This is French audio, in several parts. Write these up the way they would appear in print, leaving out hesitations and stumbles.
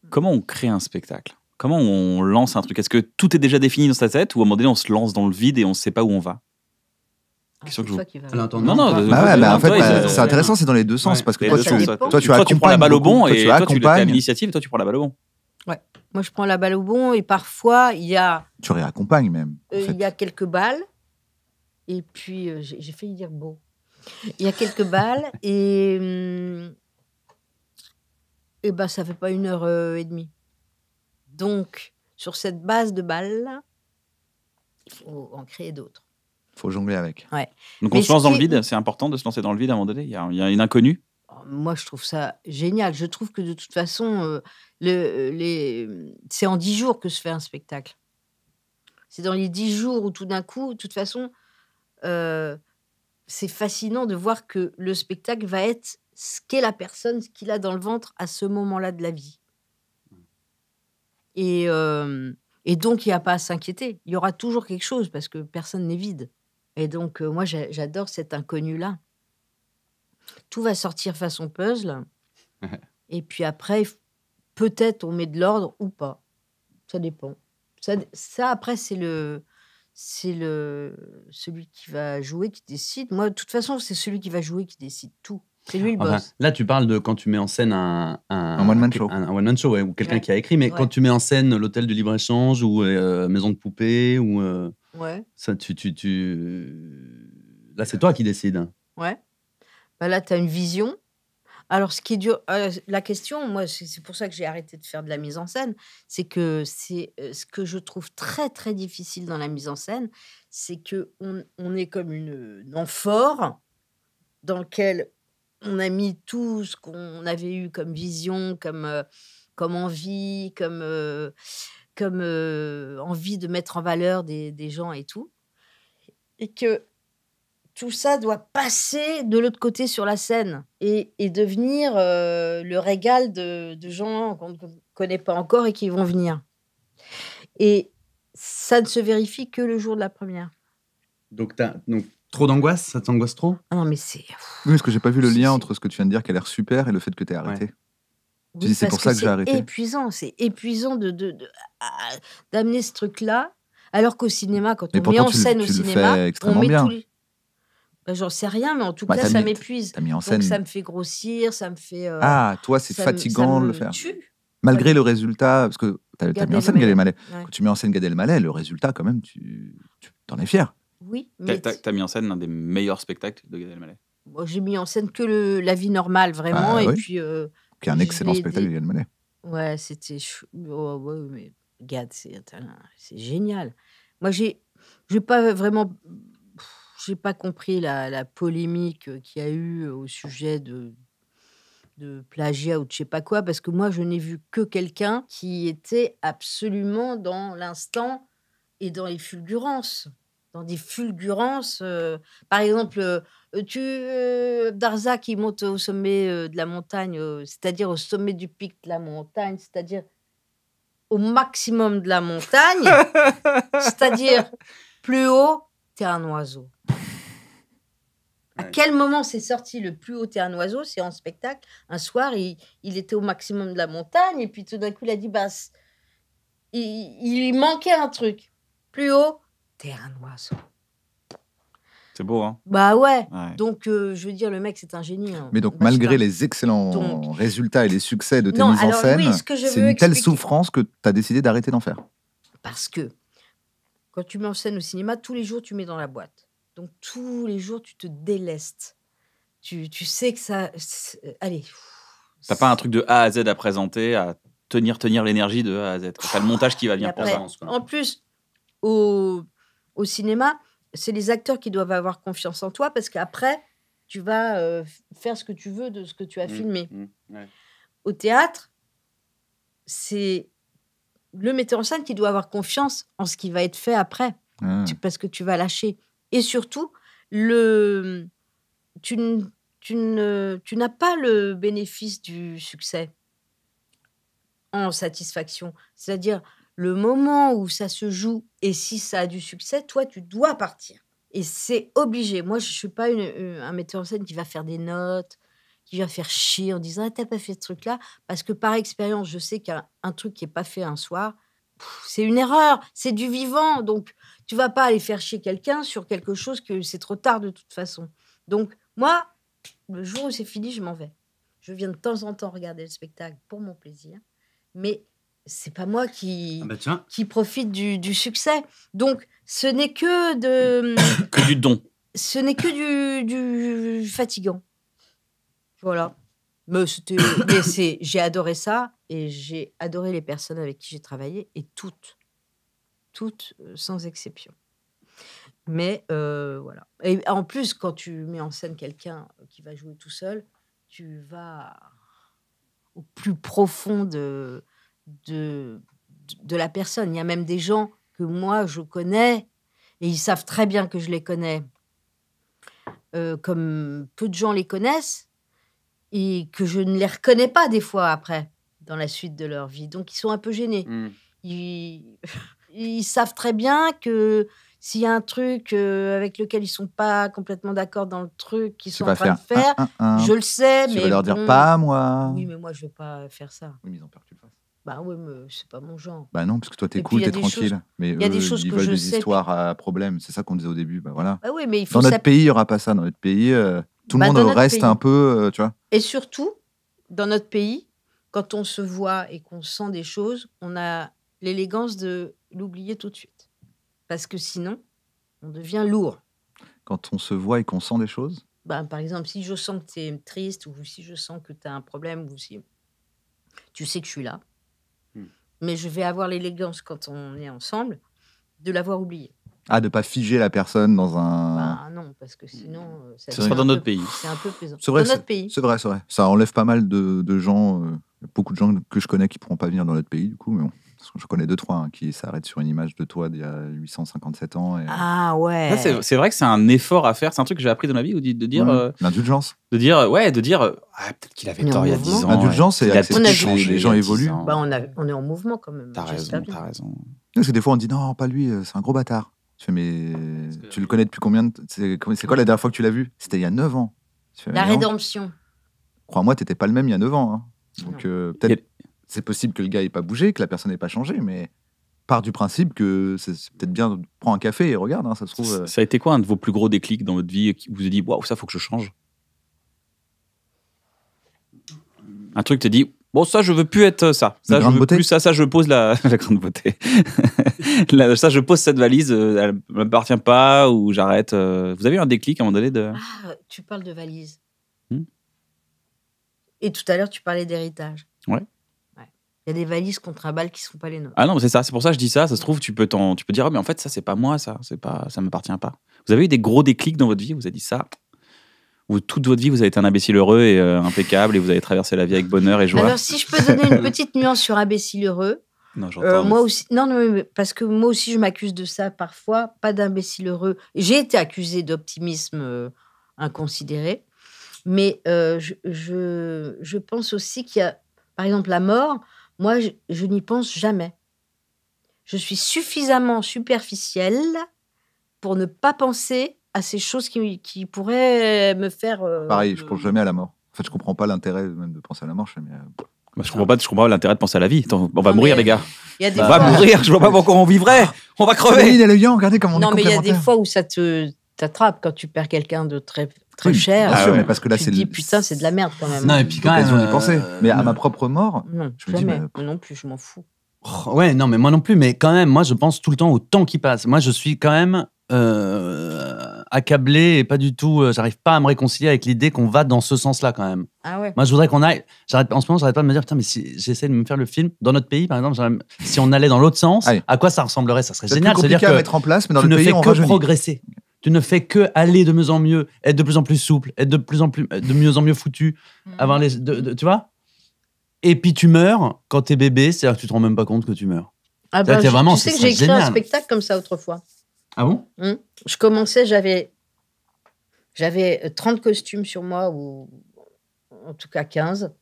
Comment on crée un spectacle? Comment on lance un truc? Est-ce que tout est déjà défini dans sa tête ou à un moment donné, on se lance dans le vide et on ne sait pas où on va? Question que je vous... En fait, c'est intéressant, c'est dans les deux sens. Parce que toi, tu prends la balle au bon et toi, tu as accompagnes. l'initiative et toi, tu prends la balle au bon. Ouais. Moi, je prends la balle au bon et parfois, il y a... Tu réaccompagnes même. Il y a quelques balles et puis, j'ai failli dire beau. Il y a quelques balles et ben, ça fait pas 1h30. Donc, sur cette base de balles, il faut en créer d'autres. Il faut jongler avec. Ouais. Donc, on se lance dans le vide. C'est important de se lancer dans le vide à un moment donné. Il y a une inconnue. Moi, je trouve ça génial. Je trouve que de toute façon, c'est en 10 jours que se fait un spectacle. C'est dans les 10 jours où tout d'un coup, de toute façon, c'est fascinant de voir que le spectacle va être ce qu'est la personne, ce qu'il a dans le ventre à ce moment-là de la vie. Et donc, il n'y a pas à s'inquiéter. Il y aura toujours quelque chose parce que personne n'est vide. Et donc, moi, j'adore cet inconnu-là. Tout va sortir façon puzzle. Et puis après, peut-être on met de l'ordre ou pas. Ça dépend. Ça après, c'est celui qui va jouer qui décide. Moi, de toute façon, c'est celui qui va jouer qui décide tout. C'est lui le boss. Là, tu parles de quand tu mets en scène un one-man show. Un one-man show, ou quelqu'un qui a écrit. Mais quand tu mets en scène l'hôtel du libre-échange ou Maison de poupée, ou, ça, là, c'est toi qui décides. Ouais. Bah là, tu as une vision. Alors, ce qui est dur, la question, moi, c'est pour ça que j'ai arrêté de faire de la mise en scène, c'est que ce que je trouve très, très difficile dans la mise en scène, c'est qu'on est comme une amphore dans lequel on a mis tout ce qu'on avait eu comme vision, comme envie, comme envie de mettre en valeur des gens et tout. Et que tout ça doit passer de l'autre côté sur la scène et devenir le régal de gens qu'on ne connaît pas encore et qui vont venir. Et ça ne se vérifie que le jour de la première. Donc, trop d'angoisse? Ça t'angoisse trop? Non, mais c'est... Oui, parce que j'ai pas vu le lien entre ce que tu viens de dire qui a l'air super et le fait que tu aies arrêté. Oui, Tu dis, c'est pour ça que j'ai arrêté. C'est épuisant d'amener ce truc-là, alors qu'au cinéma, quand on met en scène au cinéma, on met tous les... Ben, j'en sais rien, mais en tout cas, ça m'épuise. Donc, ça me fait grossir, ça me fait... toi, c'est fatigant de le faire. Malgré le résultat, parce que tu as mis en scène Gad Elmaleh. Ouais. Quand tu mets en scène Gad Elmaleh, le résultat, quand même, tu t'en es fier. Oui. Mais t'as mis en scène l'un des meilleurs spectacles de Gad Elmaleh. Bon, j'ai mis en scène que La vie normale, vraiment. Et puis... qui est un excellent spectacle de Gad Elmaleh. Ouais, c'était... mais Gad, c'est génial. Moi, j'ai pas vraiment... J'ai pas compris la polémique qu'il y a eu au sujet de plagiat ou de je sais pas quoi, parce que moi, je n'ai vu que quelqu'un qui était absolument dans l'instant et dans les fulgurances. Dans des fulgurances. Par exemple, Darza qui monte au sommet de la montagne, c'est-à-dire au sommet du pic de la montagne, c'est-à-dire au maximum de la montagne, c'est-à-dire plus haut, t'es un oiseau. À quel moment c'est sorti le plus haut t'es un oiseau? C'est en spectacle. Un soir, il était au maximum de la montagne et puis tout d'un coup, il a dit, il manquait un truc. Plus haut, t'es un oiseau. C'est beau, hein? Bah ouais. Donc, je veux dire, le mec, c'est un génie. Hein. Mais donc, malgré les excellents résultats et les succès de tes mises en scène, c'est une telle souffrance que tu as décidé d'arrêter d'en faire. Parce que quand tu mets en scène au cinéma, tous les jours, tu mets dans la boîte. Donc, tous les jours, tu te délestes. Tu sais que ça... Allez. T'as pas un truc de A à Z à présenter, à tenir l'énergie de A à Z. T'as le montage qui va venir après, en plus, au cinéma, c'est les acteurs qui doivent avoir confiance en toi parce qu'après, tu vas faire ce que tu veux de ce que tu as filmé. Ouais. Au théâtre, c'est le metteur en scène qui doit avoir confiance en ce qui va être fait après. Parce que tu vas lâcher. Et surtout, tu n'as pas le bénéfice du succès en satisfaction. C'est-à-dire, le moment où ça se joue et si ça a du succès, toi, tu dois partir. Et c'est obligé. Moi, je ne suis pas un metteur en scène qui va faire des notes, qui va faire chier en disant « Ah, t'as pas fait ce truc-là ?» Parce que par expérience, je sais qu'un truc qui n'est pas fait un soir, c'est une erreur, c'est du vivant. Donc, tu vas pas aller faire chier quelqu'un sur quelque chose que c'est trop tard de toute façon. Donc, moi, le jour où c'est fini, je m'en vais. Je viens de temps en temps regarder le spectacle pour mon plaisir, mais c'est pas moi qui profite du succès. Donc, ce n'est que que du don. Ce n'est que du fatigant. Voilà. Mais j'ai adoré ça et j'ai adoré les personnes avec qui j'ai travaillé et toutes sans exception. Mais voilà. Et en plus, quand tu mets en scène quelqu'un qui va jouer tout seul, tu vas au plus profond de la personne. Il y a même des gens que moi, je connais et ils savent très bien que je les connais, comme peu de gens les connaissent et que je ne les reconnais pas des fois après, dans la suite de leur vie. Donc, ils sont un peu gênés. Ils savent très bien que s'il y a un truc avec lequel ils ne sont pas complètement d'accord dans le truc qu'ils sont en train de faire, je le sais. Tu vas leur dire pas moi. Oui, mais moi, je ne vais pas faire ça. Oui, mais ils ont peur que tu le fasses. Bah oui, mais c'est pas mon genre. Bah non, parce que toi, t'es cool, t'es tranquille. Mais il y a des choses ils veulent des histoires à problème. C'est ça qu'on disait au début. Bah voilà. Bah oui, mais il faut dans notre pays, il n'y aura pas ça. Dans notre pays, tout le monde reste un peu, tu vois. Et surtout, dans notre pays, quand on se voit et qu'on sent des choses, on a l'élégance de l'oublier tout de suite. Parce que sinon, on devient lourd. Quand on se voit et qu'on sent des choses bah, par exemple, si je sens que tu es triste ou si je sens que tu as un problème ou si tu sais que je suis là, mais je vais avoir l'élégance quand on est ensemble de l'avoir oublié. Ah, de ne pas figer la personne dans un... Bah non, parce que sinon... ça sera dans notre pays. C'est un peu plaisant. C'est vrai, dans notre pays. C'est vrai. Ça enlève pas mal de gens, beaucoup de gens que je connais qui ne pourront pas venir dans notre pays, du coup, mais bon. Je connais 2-3 qui s'arrêtent sur une image de toi d'il y a 857 ans. Et... Ah ouais. Là, c'est vrai que c'est un effort à faire. C'est un truc que j'ai appris dans ma vie de dire. L'indulgence. De dire peut-être qu'il avait tort il y a 10 ans. L'indulgence, c'est accepter que les gens évoluent. Bah, on est en mouvement quand même. T'as raison. Parce que des fois, on dit non, pas lui, c'est un gros bâtard. Tu fais, mais tu le connais depuis combien de temps? C'est quoi la dernière fois que tu l'as vu? C'était il y a 9 ans. Fais, la rédemption. Crois-moi, t'étais pas le même il y a 9 ans. Hein. Donc peut-être. C'est possible que le gars n'ait pas bougé, que la personne n'ait pas changé, mais part du principe que c'est peut-être bien de prendre un café et regarde, hein, ça se trouve... Ça a été quoi un de vos plus gros déclics dans votre vie qui vous a dit « Waouh, ça, faut que je change » Un truc te dit « Bon, ça, je veux plus être ça. Ça, je veux plus ça. Ça, je pose la grande beauté. Ça, je pose cette valise, elle ne m'appartient pas ou j'arrête. » Vous avez eu un déclic à un moment donné de... Ah, tu parles de valise. Et tout à l'heure, tu parlais d'héritage. Ouais. Il y a des valises contre un bal qui ne sont pas les nôtres. Ah non, c'est ça. C'est pour ça que je dis ça. Ça se trouve, tu peux dire, oh, mais en fait, ça, c'est pas moi, ça. Ça m'appartient pas. Vous avez eu des gros déclics dans votre vie? Vous avez dit ça? Ou toute votre vie, vous avez été un imbécile heureux et impeccable et vous avez traversé la vie avec bonheur et joie? Alors, si je peux donner une petite nuance sur imbécile heureux. Non, j'entends. Moi aussi, non, parce que moi aussi, je m'accuse de ça parfois. Pas d'imbécile heureux. J'ai été accusée d'optimisme inconsidéré. Mais je pense aussi qu'il y a, par exemple, la mort. Moi, je n'y pense jamais. Je suis suffisamment superficielle pour ne pas penser à ces choses qui pourraient me faire... Pareil, je ne pense jamais à la mort. En fait, je ne comprends pas l'intérêt même de penser à la mort. Je ne comprends pas l'intérêt de penser à la vie. Attends, on va mourir, les gars. On va mourir, je ne vois pas pourquoi on vivrait. On va crever. Regardez comment on est complémentaires. Non, mais il y a des fois où ça t'attrape quand tu perds quelqu'un de très cher. Bien sûr, mais parce que là, tu te dis, putain, c'est de la merde quand même. Non, et puis quand même. d'y penser. Mais à ma propre mort, non, je me dis, moi non plus, je m'en fous. Ouais, non, mais moi non plus. Mais quand même, moi, je pense tout le temps au temps qui passe. Moi, je suis quand même accablé et pas du tout. J'arrive pas à me réconcilier avec l'idée qu'on va dans ce sens-là quand même. Ah ouais. Moi, je voudrais qu'on aille. En ce moment, j'arrête pas de me dire, putain, mais si j'essaie de me faire le film dans notre pays, par exemple, si on allait dans l'autre sens, à quoi ça ressemblerait? Ça serait génial. C'est compliqué à mettre en place, mais dans le pays, on ne fais que progresser. Tu ne fais que aller de mieux en mieux, être de plus en plus souple, être de mieux en mieux foutu, avoir tu vois. Et puis tu meurs quand t'es bébé, c'est-à-dire que tu te rends même pas compte que tu meurs. Ah ben, tu sais que j'ai écrit un spectacle comme ça autrefois. Ah bon? Je commençais, j'avais 30 costumes sur moi, ou en tout cas 15.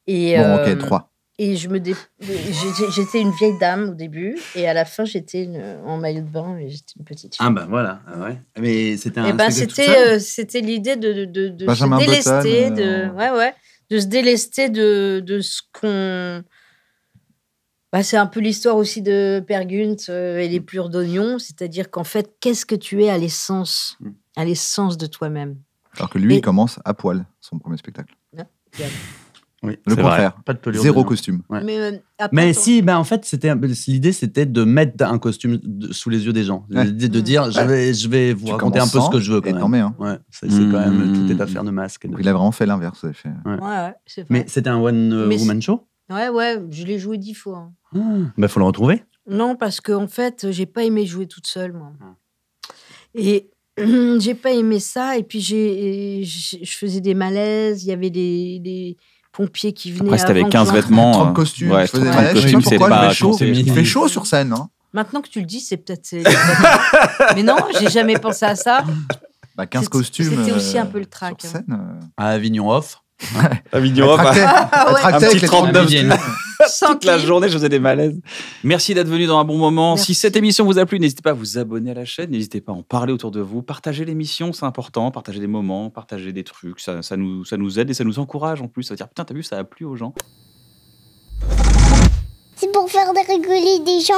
Et, bon, ok, 3. Et j'étais une vieille dame au début, et à la fin, j'étais en maillot de bain, et j'étais une petite fille. Ah ben voilà, ouais. Mais c'était c'était l'idée de Benjamin se délester, Button, de se délester de ce qu'on... c'est un peu l'histoire aussi de Per Gynt et les plures d'oignon, c'est-à-dire qu'en fait, qu'est-ce que tu es à l'essence de toi-même. Alors que lui, il commence à poil, son premier spectacle. Oui, le contraire. Pas de pelure. Zéro costume. Ouais. Mais si, en fait, l'idée, c'était de mettre un costume sous les yeux des gens. L'idée de dire, je vais vous raconter un peu ce que je veux quand même. Ouais, c'est quand même toute cette affaire de masque. Il a vraiment fait l'inverse. C'est vrai. Mais c'était un one-woman show ? Ouais, je l'ai joué 10 fois. Faut le retrouver. Non, parce qu'en fait, j'ai pas aimé jouer toute seule, moi. Et j'ai pas aimé ça. Et puis, je faisais des malaises. Il y avait des pompiers qui venaient. Après, c'était avec 15 vêtements. 30 costumes. Ouais, 30 costumes, c'est pas... Il fait chaud sur scène. Hein. Maintenant que tu le dis, c'est peut-être... Mais non, j'ai jamais pensé à ça. 15 costumes. C'était aussi un peu le trac. Sur scène, À Avignon Off. Avignon Off. Un petit 39 toute la clim. journée, je faisais des malaises. Merci d'être venu dans un bon moment. Merci. Si cette émission vous a plu, n'hésitez pas à vous abonner à la chaîne, n'hésitez pas à en parler autour de vous. Partagez l'émission, c'est important. Partagez des moments, partagez des trucs. Ça nous aide et ça nous encourage en plus. Ça veut dire, putain, t'as vu, ça a plu aux gens. C'est pour faire rigoler des gens.